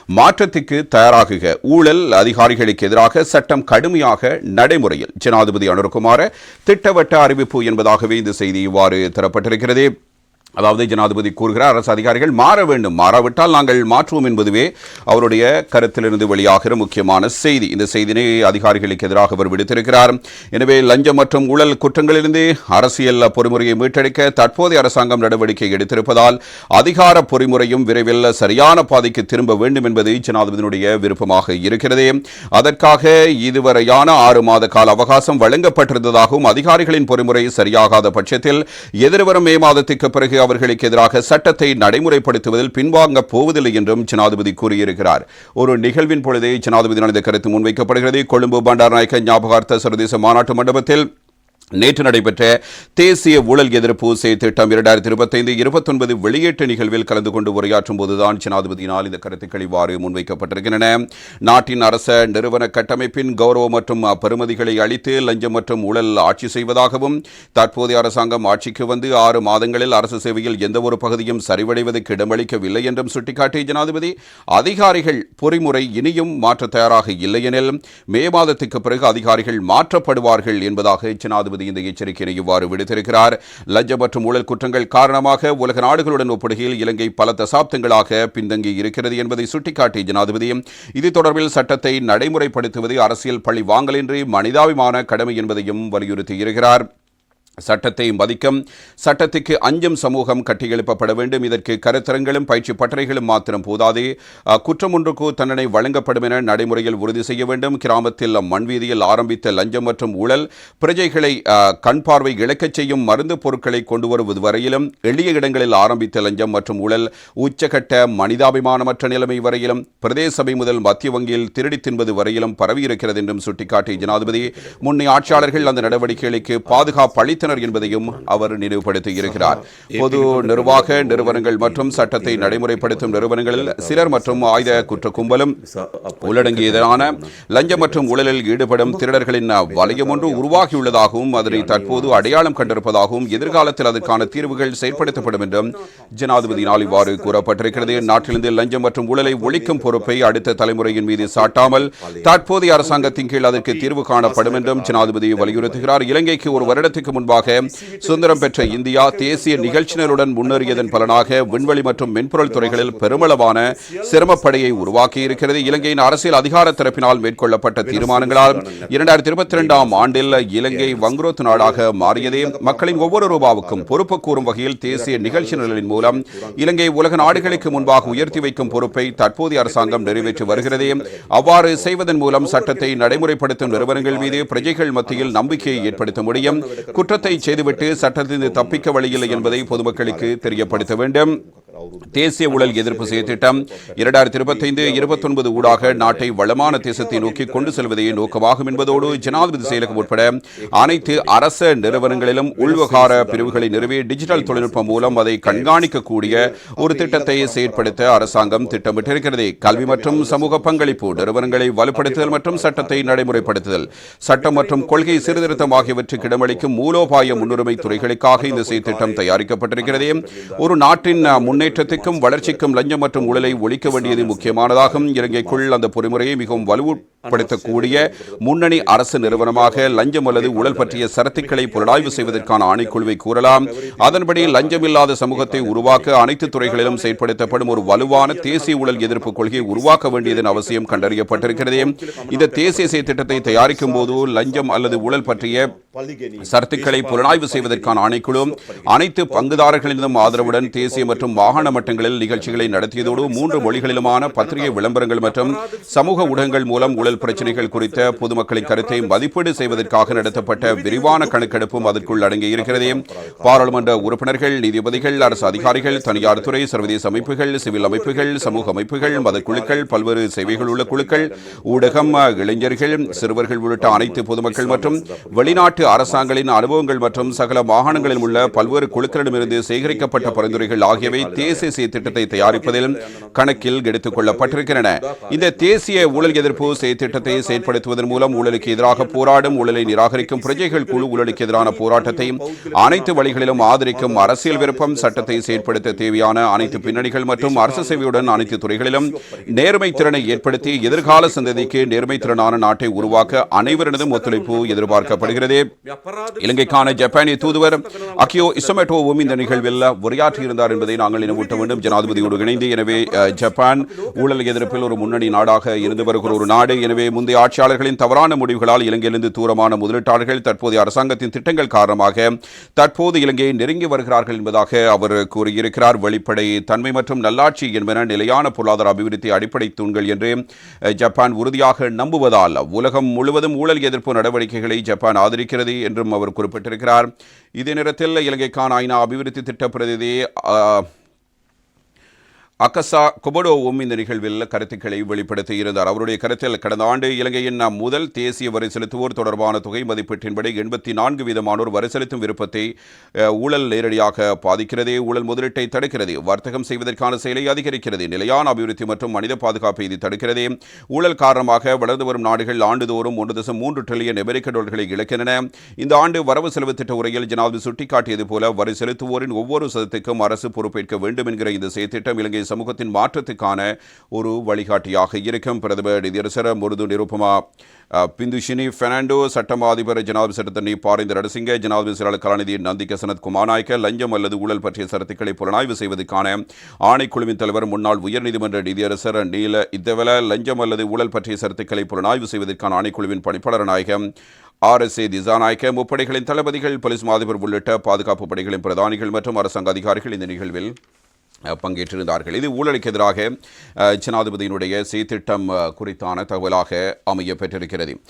மாற்றத்துக்கு தயாராகுக, ஊழல் அதிகாரிகளுக்கு எதிராக சட்டம் கடுமையாக நடைமுறையில், ஜனாதிபதி அனுரகுமார திட்டவட்ட அறிவிப்பு என்பதாகவே இந்த செய்தி இவ்வாறு தரப்பட்டிருக்கிறது. அதாவது ஜனாதிபதி கூறுகிறார், அரசு அதிகாரிகள் மாற வேண்டும், மாறாவிட்டால் நாங்கள் மாற்றுவோம் என்பதுவே அவருடைய கருத்திலிருந்து வெளியாகிற முக்கியமான செய்தி. இந்த செய்தியை அதிகாரிகளுக்கு எதிராக அவர் விடுத்திருக்கிறார். எனவே லஞ்சம் மற்றும் ஊழல் குற்றங்களிலிருந்து அரசியல் பொறிமுறையை மீட்டெடுக்க தற்போதைய அரசாங்கம் நடவடிக்கை எடுத்திருப்பதால் அதிகார பொறிமுறையும் விரைவில் சரியான பாதைக்கு திரும்ப வேண்டும் என்பது ஜனாதிபதியினுடைய விருப்பமாக இருக்கிறது. அதற்காக இதுவரையான 6 மாத கால அவகாசம் வழங்கப்பட்டிருந்ததாகவும் அதிகாரிகளின் பொறிமுறை சரியாகாத பட்சத்தில் எதிர்வரும் மே மாதத்துக்கு பிறகு அவர்களுக்கு எதிராக சட்டத்தை நடைமுறைப்படுத்துவதில் பின்வாங்க போவதில்லை என்றும் ஜனாதிபதி கூறியிருக்கிறார். ஒரு நிகழ்வின் பொழுதே ஜனாதிபதியினால் இந்த கருத்து முன்வைக்கப்படுகிறது. கொழும்பு பண்டாரநாயக்க ஞாபகார்த்த சர்வதேச மாநாட்டு மண்டபத்தில் நேற்று நடைபெற்ற தேசிய ஊழல் எதிர்ப்பு திட்டம் 2025-29 வெளியீட்டு நிகழ்வில் கலந்து கொண்டு உரையாற்றும் போதுதான் ஜனாதிபதியினால் இந்த கருத்துக்கள் இவ்வாறு முன்வைக்கப்பட்டிருக்கின்றன. நாட்டின் அரச நிறுவன கட்டமைப்பின் கௌரவம் மற்றும் பெறுமதிகளை அளித்து லஞ்சம் மற்றும் ஊழல் ஆட்சி செய்வதாகவும், தற்போதைய அரசாங்கம் ஆட்சிக்கு வந்து 6 மாதங்களில் அரசு சேவையில் எந்த ஒரு பகுதியும் சரிவடைவதற்கு இடமளிக்கவில்லை என்றும் சுட்டிக்காட்டிய ஜனாதிபதி, அதிகாரிகள் பொறிமுறை இனியும் மாற்ற தயாராக இல்லையெனில் மே மாதத்துக்கு பிறகு அதிகாரிகள் மாற்றப்படுவார்கள் என்பதாக ஜனாதிபதி இந்த எச்சரிக்கையை இவ்வாறு விடுத்திருக்கிறார். லஞ்சம் மற்றும் ஊழல் குற்றங்கள் காரணமாக உலக நாடுகளுடன் ஒப்பிடுகையில் இலங்கை பல தசாப்தங்களாக பின்தங்கி இருக்கிறது என்பதை சுட்டிக்காட்டிய ஜனாதிபதி, இது தொடர்பில் சட்டத்தை நடைமுறைப்படுத்துவது அரசியல் பழி வாங்கலின்றி மனிதாபிமான கடமை என்பதையும் வலியுறுத்தியிருக்கிறார். சட்டத்தை மதிக்கும், சட்டத்துக்கு அஞ்சும் சமூகம் கட்டியெழுப்பப்பட வேண்டும். இதற்கு கருத்தரங்களும் பயிற்சி பட்டறைகளும் மாத்திரம் போதாது, குற்றம் ஒன்றுக்கு தண்டனை வழங்கப்படும் என நடைமுறையில் உறுதி செய்ய வேண்டும். கிராமத்தில் மண்வீதியில் ஆரம்பித்த லஞ்சம் மற்றும் ஊழல் பிரஜைகளை கண் பார்வை இழக்கச் செய்யும் மருந்து பொருட்களை கொண்டு வருவது வரையிலும், எளிய இடங்களில் ஆரம்பித்த லஞ்சம் மற்றும் ஊழல் உச்சகட்ட மனிதாபிமானமற்ற நிலைமை வரையிலும், பிரதேச சபை முதல் மத்திய வங்கியில் திருடி தின்பது வரையிலும் பரவியிருக்கிறது என்றும் சுட்டிக்காட்டிய ஜனாதிபதி, முன்னைய ஆட்சியாளர்கள் அந்த நடவடிக்கைகளுக்கு பாதுகாப்பு அளித்தனர் என்பதையும் அவர் நினைவுபடுத்தியிருக்கிறார். பொது நிர்வாக நிறுவனங்கள் மற்றும் சட்டத்தை நடைமுறைப்படுத்தும் நிறுவனங்களில் சிலர் மற்றும் ஆயுத குற்ற கும்பலும் உள்ளடங்கியதான லஞ்சம் மற்றும் ஊழலில் ஈடுபடும் திருடர்களின் வலயம் ஒன்று உருவாகியுள்ளதாகவும், அதனை தற்போது அடையாளம் கண்டிருப்பதாகவும், எதிர்காலத்தில் அதற்கான தீர்வுகள் செயற்படுத்தப்படும் என்றும் ஜனாதிபதியினால் இவ்வாறு கூறப்பட்டிருக்கிறது. நாட்டிலிருந்து லஞ்சம் மற்றும் ஊழலை ஒழிக்கும் பொறுப்பை அடுத்த தலைமுறையின் மீது சாட்டாமல் தற்போதைய அரசாங்கத்தின் கீழ் அதற்கு தீர்வு காணப்படும் என்றும் ஜனாதிபதி வலியுறுத்துகிறார். இலங்கைக்கு ஒரு வருடத்துக்கு முன்பாக சுதந்திரம் பெற்ற இந்தியா தேசிய நிகழ்ச்சிகளுடன் முன்னேறியதன் பலனாக விண்வெளி மற்றும் மென்பொருள் துறைகளில் பெருமளவான சிரமப்படையை உருவாக்கி இருக்கிறது. இலங்கையின் அரசியல் அதிகார தரப்பினால் மேற்கொள்ளப்பட்ட தீர்மானங்களால் 2022ஆம் ஆண்டில் இலங்கை வங்குரோத்து நாடாக மாறியதே. மக்களின் ஒவ்வொரு ரூபாவுக்கும் பொறுப்பு கூறும் வகையில் தேசிய நிகழ்ச்சிகளின் மூலம் இலங்கை உலக நாடுகளுக்கு முன்பாக உயர்த்தி வைக்கும் பொறுப்பை தற்போதைய அரசாங்கம் நிறைவேற்றி வருகிறது. அவ்வாறு செய்வதன் மூலம் சட்டத்தை நடைமுறைப்படுத்தும் நிறுவனங்கள் மீது பிரஜைகள் மத்தியில் நம்பிக்கையை ஏற்படுத்த முடியும். குற்றத்தை செய்துவிட்டு சட்டத்திலிருந்து தப்பிக்க வழியில்லை என்பதை பொதுமக்களுக்கு தெரியப்படுத்த வேண்டும். தேசிய ஊழல் எதிர்ப்பு செயற்திட்டம் 2025-29 ஊடாக நாட்டை வளமான தேசத்தை நோக்கி கொண்டு செல்வதே நோக்கமாகும் என்பதோடு ஜனாதிபதி செயலகம் உட்பட அனைத்து அரச நிறுவனங்களிலும் உள்வகார பிரிவுகளை நிறுவி டிஜிட்டல் தொழில்நுட்பம் மூலம் அதை கண்காணிக்கக்கூடிய ஒரு திட்டத்தை செயற்படுத்த அரசாங்கம் திட்டமிட்டிருக்கிறது. கல்வி மற்றும் சமூக பங்களிப்பு, நிறுவனங்களை வலுப்படுத்துதல் மற்றும் சட்டத்தை நடைமுறைப்படுத்துதல், சட்டம் மற்றும் கொள்கை சீர்திருத்தம் ஆகியவற்றுக்கு இடமளிக்கும் மூலோபாய முன்னுரிமை துறைகளுக்காக இந்த செயற்திட்டம் தயாரிக்கப்பட்டிருக்கிறது. ஒரு நாட்டின் முன்னேற்றத்துக்கும் வளர்ச்சிக்கும் லஞ்சம் மற்றும் ஊழலை ஒழிக்க வேண்டியது முக்கியமானதாகும். இலங்கைக்குள் அந்த பொறிமுறையை மிகவும் வலுப்படுத்தக்கூடிய முன்னணி அரசு நிறுவனமாக லஞ்சம் அல்லது ஊழல் பற்றிய சரத்துக்களை புலனாய்வு செய்வதற்கான ஆணைக்குழுவை கூறலாம். அதன்படி லஞ்சம் இல்லாத சமூகத்தை உருவாக்க அனைத்து துறைகளிலும் செயற்படுத்தப்படும் ஒரு வலுவான தேசிய ஊழல் எதிர்ப்பு கொள்கையை உருவாக்க வேண்டியதன் அவசியம் கண்டறியப்பட்டிருக்கிறது. இந்த தேசிய செயற்திட்டத்தை தயாரிக்கும் போது லஞ்சம் அல்லது ஊழல் பற்றிய சரத்துக்களை புலனாய்வு செய்வதற்கான ஆணைக்குழு அனைத்து பங்குதாரர்களிடம் ஆதரவுடன் தேசிய மற்றும் மாகாண மட்டங்களில் நிகழ்ச்சிகளை நடத்தியதோடு 3 மொழிகளிலுமான பத்திரிகை விளம்பரங்கள் மற்றும் சமூக ஊடகங்கள் மூலம் ஊழல் பிரச்சனைகள் குறித்த பொதுமக்களின் கருத்தை மதிப்பீடு செய்வதற்காக நடத்தப்பட்ட விரிவான கணக்கெடுப்பும் அதற்குள் அடங்கியிருக்கிறது. பாராளுமன்ற உறுப்பினர்கள், நீதிபதிகள், அரசு அதிகாரிகள், தனியார் துறை, சர்வதேச அமைப்புகள், சிவில் அமைப்புகள், சமூக அமைப்புகள், மத குழுக்கள், பல்வேறு சேவைகள் உள்ள குழுக்கள், ஊடகம், இளைஞர்கள், சிறுவர்கள் உள்ளிட்ட அனைத்து பொதுமக்கள் மற்றும் வெளிநாட்டு அரசாங்கங்களின் அனுபவங்கள் மற்றும் சகல மாகாணங்களில் உள்ள பல்வேறு குழுக்களிடமிருந்து சேகரிக்கப்பட்ட பரிந்துரைகள் ஆகியவை தேசிய திட்டத்தை தயாரிப்பதில் கணக்கில் எடுத்துக் கொள்ளப்பட்டிருக்கின்றன. இந்த தேசிய ஊழல் எதிர்ப்பு திட்டத்தை செயற்படுத்துவதன் மூலம் ஊழலுக்கு எதிராக போராடும் ஊழலை நிராகரிக்கும் பிரஜைகள் குழு ஊழலுக்கு எதிரான போராட்டத்தை அனைத்து வழிகளிலும் ஆதரிக்கும் அரசியல் விருப்பம் சட்டத்தை செயற்படுத்த தேவையான அனைத்து பின்னணிகள் மற்றும் அரசு சேவையுடன் அனைத்து துறைகளிலும் நேர்மை திறனை ஏற்படுத்தி எதிர்கால சந்ததிக்கு நேர்மை திறனான நாட்டை உருவாக்க அனைவரிடமும் ஒத்துழைப்பு எதிர்பார்க்கப்படுகிறது. இலங்கைக்கான ஜப்பானிய தூதுவர் அகியோ இசோமேட்டோவும் இந்த நிகழ்வில் உரையாற்றியிருந்தார் என்பதை நாங்கள் நினைவூட்ட வேண்டும். ஜனாதிபதியோடு இணைந்து எனவே ஜப்பான் ஊழல் எதிர்ப்பில் ஒரு முன்னணி நாடாக இருந்து வருகிற ஒரு நாடு. எனவே முந்தைய ஆட்சியாளர்களின் தவறான முடிவுகளால் இலங்கையிலிருந்து தூரமான முதலீட்டாளர்கள் தற்போதைய அரசாங்கத்தின் திட்டங்கள் காரணமாக தற்போது இலங்கையை நெருங்கி வருகிறார்கள் என்பதாக அவர் கூறியிருக்கிறார். வெளிப்படை தன்மை மற்றும் நல்லாட்சி என்பன நிலையான பொருளாதார அபிவிருத்தி அடிப்படை தூண்கள் என்று ஜப்பான் உறுதியாக நம்புவதால் உலகம் முழுவதும் ஊழல் எதிர்ப்பு நடவடிக்கைகளை ஜப்பான் ஆதரிக்கிறது என்றும் அவர் குறிப்பிட்டிருக்கிறார். இதே நேரத்தில் இலங்கைக்கான ஐநா அபிவிருத்தி திட்ட பிரதிநிதி அகசா கொபடோவும் இந்த நிகழ்வில் கருத்துக்களை வெளிப்படுத்தி இருந்தார். அவருடைய கருத்தில் கடந்த ஆண்டு இலங்கையின் முதல் தேசிய வரி செலுத்துவோர் தொடர்பான தொகை மதிப்பீட்டின்படி 84% வரி செலுத்தும் விருப்பத்தை ஊழல் நேரடியாக பாதிக்கிறது. ஊழல் முதலீட்டை தடுக்கிறது, வர்த்தகம் செய்வதற்கான செயலை அதிகரிக்கிறது, நிலையான அபிவிருத்தி மற்றும் மனித பாதுகாப்பை இது தடுக்கிறது. ஊழல் காரணமாக வளர்ந்து வரும் நாடுகள் ஆண்டுதோறும் 1.3 டிரில்லியன் அமெரிக்க டாலர்களை இழக்கின்றன. இந்த ஆண்டு வரவு செலவு திட்ட உரையில் ஜனாதிபதி சுட்டிக்காட்டியது போல வரி செலுத்துவோரின் ஒவ்வொரு சதத்துக்கும் அரசு பொறுப்பேற்க வேண்டும் என்கிற இந்த செயற்திட்டம் இலங்கை சமூகத்தின் மாற்றத்துக்கான ஒரு வழிகாட்டியாக இருக்கும். பிரதமர் நிதியரசர் முருது நிருபமா பிந்துஷினி பெர்னாண்டோ, சட்டமா அதிபர் ஜனாதிபதி சட்டத்தண்ணி பாரிந்த ரணசிங்க, ஜனாதிபதி செயலாளர் கலாநிதி நந்திக சனத் குமாநாயக்க லஞ்சம் அல்லது ஊழல் பற்றிய சரத்துக்களை புலனாய்வு செய்வதற்கான ஆணைக்குழுவின் தலைவர் முன்னாள் உயர்நீதிமன்ற நீதியரசர் நீல இதவல, லஞ்சம் அல்லது ஊழல் பற்றிய சரத்துக்களை புலனாய்வு செய்வதற்கான ஆணைக்குழுவின் பணிப்பாளர் நாயகம் RSA திசாநாயக்க, முப்படைகளின் தளபதிகள், போலீஸ் மாதிபர் உள்ளிட்ட பாதுகாப்பு படைகளின் பிரதானிகள் மற்றும் அரசாங்க அதிகாரிகள் இந்த நிகழ்வில் பங்கேற்றிருந்தார்கள். இது ஊழலுக்கு எதிராக ஜனாதிபதியினுடைய செயற்திட்டம் குறித்தான தகவலாக அமைய பெற்றிருக்கிறது.